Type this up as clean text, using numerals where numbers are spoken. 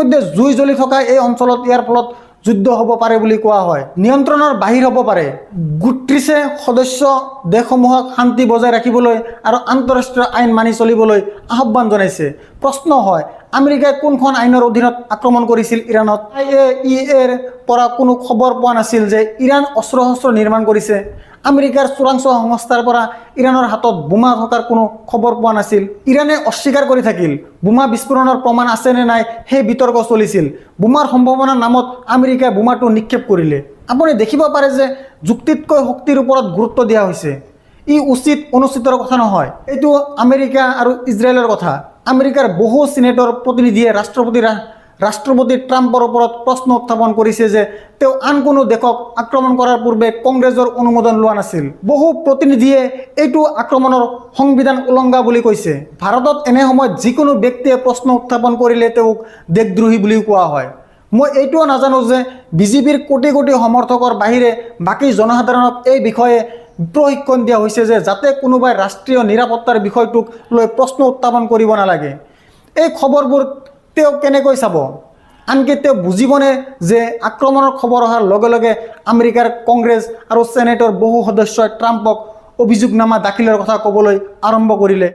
ইতিমধ্যে জুই জ্বলি থকা এই অঞ্চলত ইয়াৰ ফলত যুদ্ধ হ'ব পাৰে বুলি কোৱা হয়। নিয়ন্ত্ৰণৰ বাহিৰ হ'ব পাৰে। গুট্ৰিছে সদস্য দেশসমূহক শান্তি বজাই ৰাখিবলৈ আৰু আন্তঃৰাষ্ট্ৰীয় আইন মানি চলিবলৈ আহ্বান জনাইছে। প্ৰশ্ন হয়, আমেৰিকাই কোনখন আইনৰ অধীনত আক্ৰমণ কৰিছিল ইৰাণত? IAEAৰ পৰা কোনো খবৰ পোৱা নাছিল যে ইৰাণ অস্ত্ৰ শস্ত্ৰ নিৰ্মাণ কৰিছে। আমেৰিকাৰ চোৰাংচোৱা সংস্থাৰ পৰা ইৰাণৰ হাতত বোমা থকাৰ কোনো খবৰ পোৱা নাছিল। ইৰাণে অস্বীকাৰ কৰি থাকিল। বোমা বিস্ফোৰণৰ প্ৰমাণ আছে নে নাই সেই বিতৰ্ক চলিছিল। বোমাৰ সম্ভাৱনাৰ নামত আমেৰিকাই বোমাটো নিক্ষেপ কৰিলে। আপুনি দেখিব পাৰে যে যুক্তিতকৈ শক্তিৰ ওপৰত গুৰুত্ব দিয়া হৈছে। ই উচিত অনুচিতৰ কথা নহয়, এইটো আমেৰিকা আৰু ইজৰাইলৰ কথা। আমেৰিকাৰ বহু চিনেটৰ প্ৰতিনিধিয়ে ৰাষ্ট্ৰপতি ট্ৰাম্পৰ ওপৰত প্ৰশ্ন উত্থাপন কৰিছে যে তেওঁ আন কোনো দেশক আক্ৰমণ কৰাৰ পূৰ্বে কংগ্ৰেছৰ অনুমোদন লোৱা নাছিল। বহু প্ৰতিনিধিয়ে এইটো আক্ৰমণৰ সংবিধান উলংঘা বুলি কৈছে। ভাৰতত এনে সময়ত যিকোনো ব্যক্তিয়ে প্ৰশ্ন উত্থাপন কৰিলে তেওঁক দেশদ্ৰোহী বুলিও কোৱা হয়। মই এইটোও নাজানো যে বিজেপিৰ কোটি কোটি সমৰ্থকৰ বাহিৰে বাকী জনসাধাৰণক এই বিষয়ে প্ৰশিক্ষণ দিয়া হৈছে যে যাতে কোনোবাই ৰাষ্ট্ৰীয় নিৰাপত্তাৰ বিষয়টোক লৈ প্ৰশ্ন উত্থাপন কৰিব নালাগে। এই খবৰবোৰ তেওঁ কেনেকৈ চাব? আনকি তেওঁ বুজিবনে যে আক্ৰমণৰ খবৰ অহাৰ লগে লগে আমেৰিকাৰ কংগ্ৰেছ আৰু ছেনেটৰ বহু সদস্যই ট্ৰাম্পক অভিযোগনামা দাখিলৰ কথা ক'বলৈ আৰম্ভ কৰিলে?